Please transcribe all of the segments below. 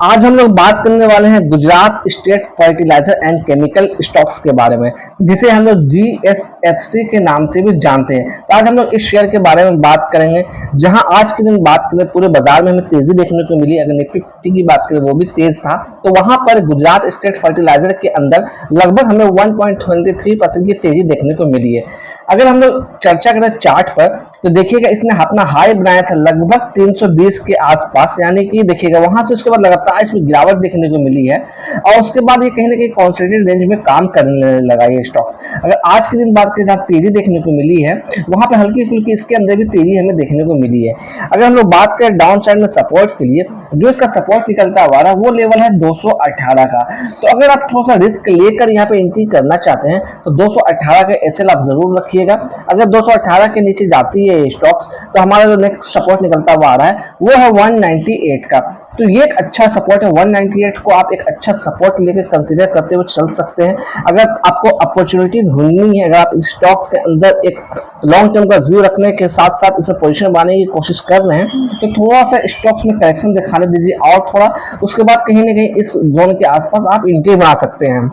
आज हम लोग बात करने वाले हैं Gujarat state fertilizer and chemical stocks के बारे में, जिसे हम लोग जीएसएफसी के नाम से भी जानते हैं। तो आज हम लोग इस शेयर के बारे में बात करेंगे, जहां आज के दिन बात करें पूरे बाजार में हमें तेजी देखने को मिली। अगर निफ्टी 50 की बात करें वो भी तेज था, तो वहां पर गुजरात स्टेट फर्टिलाइजर के अंदर लगभग हमें 1.23% की तेजी देखने को मिली है। अगर हम लोग चर्चा करें चार्ट पर, तो देखिएगा इसने अपना हाई बनाया था लगभग 320 के आसपास, यानी कि देखिएगा वहां से उसके बाद लगातार इसमें गिरावट देखने को मिली है और उसके बाद ये कहीं ना कहीं कॉन्सोलिडेटेड रेंज में काम करने लगा ये स्टॉक्स। अगर आज के दिन बात करें जहाँ तेजी देखने को मिली है, वहां पर हल्की फुल्की इसके अंदर भी तेजी हमें देखने को मिली है। अगर हम लोग बात करें डाउन साइड में सपोर्ट के लिए, जो इसका सपोर्ट निकलता हुआ है वो लेवल है 218 का। तो अगर आप थोड़ा सा रिस्क लेकर यहाँ पे एंट्री करना चाहते हैं तो 218 का एसएल आप जरूर रखिएगा। अगर 218 के नीचे जाती है स्टॉक्स, तो हमारा जो नेक्स्ट सपोर्ट निकलता हुआ आ रहा है वो है 198 का। तो ये एक अच्छा सपोर्ट है, 198 को आप एक अच्छा सपोर्ट लेकर कंसीडर करते हुए चल सकते हैं। अगर आपको अपॉर्चुनिटी ढूंढनी है, अगर आप स्टॉक्स के अंदर एक लॉन्ग टर्म का व्यू रखने के साथ साथ इसमें पोजीशन बनाने की कोशिश कर रहे हैं, तो थोड़ा सा स्टॉक्स में करेक्शन दिखाने दीजिए और थोड़ा उसके बाद कहीं ना कहीं इस जोन के आसपास आप एंट्री बना सकते हैं।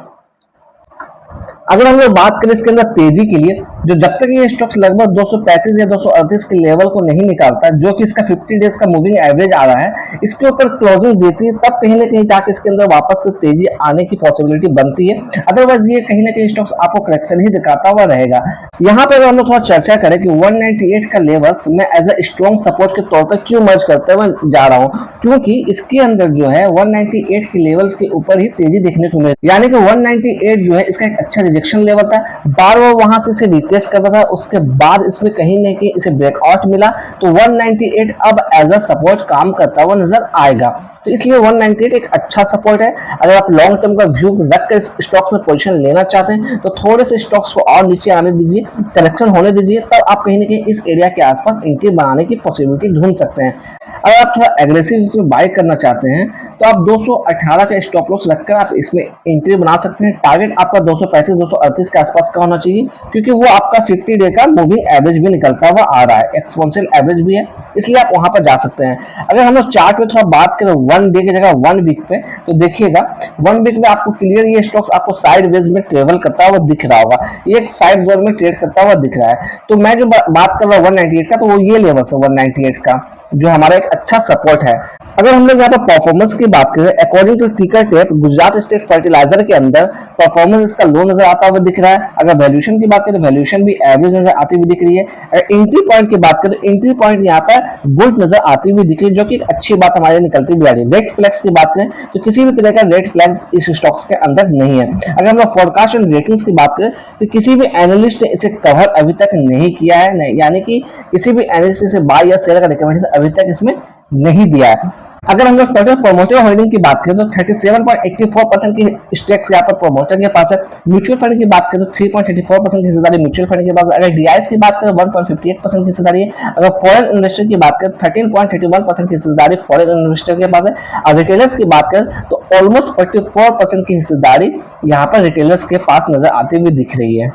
अगर हम लोग बात करें इसके अंदर तेजी के लिए, जो जब तक ये स्टॉक्स लगभग 235 या 238 के लेवल को नहीं निकालता, जो कि इसका 50 डेज का मूविंग एवरेज आ रहा है, इसके ऊपर क्लोजिंग देती है, तब कहीं ना कहीं जाके इसके अंदर वापस से तेजी आने की पॉसिबिलिटी बनती है। अदरवाइज ये कहीं ना कहीं स्टॉक्स आपको करेक्शन ही दिखाता हुआ रहेगा। यहाँ पे हम लोग थोड़ा चर्चा करें कि 198 का लेवल्स मैं एज ए स्ट्रॉन्ग सपोर्ट के तौर पर क्यों मर्ज करते हुए जा रहा हूँ, क्योंकि इसके अंदर जो है 198 के लेवल्स के ऊपर ही तेजी देखने को मिली, यानी कि 198 जो है इसका एक अच्छा रिजेक्शन लेवल था। बार बार वहां से इसे रिटेस्ट कर रहा था, उसके बाद इसमें कहीं ना कहीं इसे ब्रेकआउट मिला, तो 198 अब एज अ सपोर्ट काम करता हुआ नजर आएगा। तो इसलिए 198 एक अच्छा सपोर्ट है। अगर आप लॉन्ग टर्म का व्यू रखकर इस स्टॉक्स में पोजीशन लेना चाहते हैं, तो थोड़े से स्टॉक्स को और नीचे आने दीजिए, करेक्शन होने दीजिए, तब आप कहीं ना कहीं इस एरिया के आसपास एंट्री बनाने की पॉसिबिलिटी ढूंढ सकते हैं। अगर आप थोड़ा एग्रेसिव इसमें बाय करना चाहते हैं, तो आप 218 का स्टॉप लॉस रखकर आप इसमें एंट्री बना सकते हैं। टारगेट आपका 235 238 के आसपास का होना चाहिए, क्योंकि वो आपका 50 डे का मूविंग एवरेज भी निकलता हुआ आ रहा है, एक्सपोनेंशियल एवरेज भी है, इसलिए आप वहां पर जा सकते हैं। अगर हम लोग चार्ट में थोड़ा बात करें 1 डे की जगह 1 वीक पे, तो देखिएगा 1 वीक में आपको क्लियर ये स्टॉक्स आपको साइड वेज में ट्रेवल करता हुआ दिख रहा होगा, ये एक साइड जोन में ट्रेड करता हुआ दिख रहा है। तो मैं जो बात कर रहा हूँ 198 का, तो वो ये लेवल है 198 का, जो हमारा एक अच्छा सपोर्ट है। अगर हम लोग यहाँ पर परफॉर्मेंस की बात करें, according to ticker tape, Gujarat state fertilizer के अंदर परफॉर्मेंस इसका लो नजर आता हुआ दिख रहा है। अगर वैल्यूएशन की बात करें, वैल्यूएशन भी एवरेज नजर आती हुई दिख रही है। अगर एंट्री पॉइंट की बात करें, एंट्री पॉइंट यहाँ पर गुड नजर आती हुई दिख रही है, जो कि एक अच्छी बात हमारे निकलती हुई आ रही है। रेड फ्लैग्स की बात करें तो किसी भी तरह का रेड फ्लैग्स इस स्टॉक्स के अंदर नहीं है। अगर हम लोग फोरकास्ट एंड रेटिंग्स की बात करें, तो किसी भी एनालिस्ट ने इसे कवर अभी तक नहीं किया है, यानी कि किसी भी एनालिस्ट से बाय या सेल का रिकमेंडेशन अभी तक इसमें नहीं दिया है। अगर हम लोग टोटल प्रोमोटर होल्डिंग की बात करें, तो 37.84% की स्टेक्स यहाँ पर प्रोमोटर के पास है। म्यूचुअल फंड की बात करें तो 3.34% की हिस्सेदारी म्यूचुअल फंड के पास है। अगर डीआईएस की बात करें 1.58% की हिस्सेदारी है। अगर फॉरेन इन्वेस्टर की बात करें 13.31% की हिस्सेदारी फॉरेन इन्वेस्टर के पास है। और रिटेलर्स की बात करें तो ऑलमोस्ट 44% की हिस्सेदारी यहाँ पर रिटेलर्स के पास नजर आती हुई दिख रही है।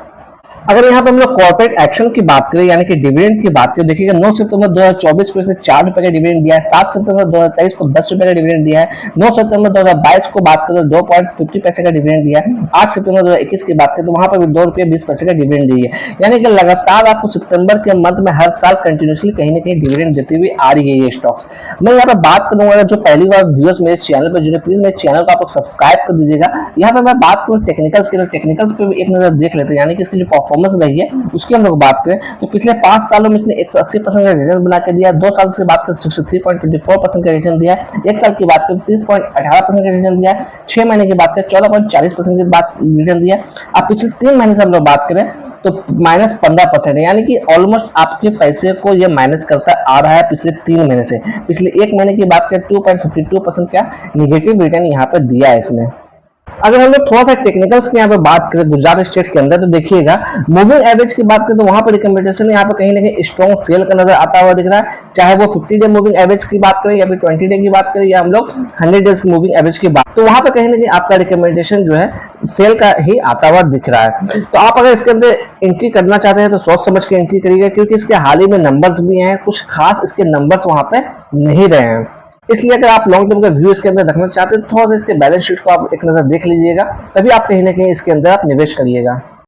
अगर यहाँ पर हम लोग कॉर्पोरेट एक्शन की बात करें, यानी कि डिविडेंड की बात करें, देखिएगा 9 सितंबर 2024 को इसे 4 रुपए का डिविडेंड दिया है। 7 सितंबर 2023 को 10 रुपए का डिविडेंड दिया है। 9 सितंबर 2022 को बात करें 2.50 पैसे का डिविडेंड दिया है। 8 सितंबर 2021 की बात करें तो वहां पर भी 2 रुपये 20 पैसे का डिविडेंड दी है। यानी कि लगातार आपको सितंबर के मंथ में हर साल कंटिन्यूसली कहीं ना कहीं डिविडेंड देती हुई आ रही है ये स्टॉक्स। मैं यहाँ पर बात करूंगा, जो पहली बार व्यूअर्स मेरे चैनल पर जुड़े, प्लीज मेरे चैनल को आप सब्सक्राइब कर दीजिएगा। यहाँ पर मैं बात करूँ टेक्निकल्स की, तो टेक्निकल्स पे भी एक नजर देख लेते हैं, यानी कि इसकी जो परफॉर्मेंस रही है उसकी हम लोग बात करें तो पिछले 5 सालों में इसने 180% का रिटर्न बना के दिया। 2 साल से बात करें 63.24% का रिटर्न दिया है। 1 साल की बात करें 30.18% का रिटर्न दिया है। 6 महीने की बात करें 14.40% की रिटर्न दिया है। अब पिछले 3 महीने से हम लोग बात करें तो -15% है, यानी कि ऑलमोस्ट आपके पैसे को ये माइनस करता आ रहा है पिछले 3 महीने से। पिछले 1 महीने की बात करें 2.52% का निगेटिव रिटर्न यहाँ पर दिया है इसने। अगर हम लोग थोड़ा सा टेक्निकल्स की यहाँ पे बात करें गुजरात स्टेट के अंदर, तो देखिएगा मूविंग एवरेज की बात करें तो वहां पर रिकमेंडेशन यहाँ पे कहीं ना कहीं स्ट्रॉन्ग सेल का नजर आता हुआ दिख रहा है। चाहे वो 50 डे मूविंग एवरेज की बात करें या फिर 20 डे की बात करें या हम लोग 100 डेज मूविंग एवरेज की बात, तो वहां पर कहीं ना कहीं आपका रिकमेंडेशन जो है सेल का ही आता हुआ दिख रहा है। तो आप अगर इसके अंदर एंट्री करना चाहते हैं तो सोच समझ के एंट्री करिएगा, क्योंकि इसके हाल ही में नंबर्स भी हैं, कुछ खास इसके नंबर्स वहां पे नहीं रहे हैं। इसलिए अगर आप लॉन्ग टर्म का व्यू इसके अंदर रखना चाहते हैं तो थोड़ा सा इसके बैलेंस शीट को आप एक नजर देख लीजिएगा, तभी आप कहीं ना कहीं इसके अंदर आप निवेश करिएगा।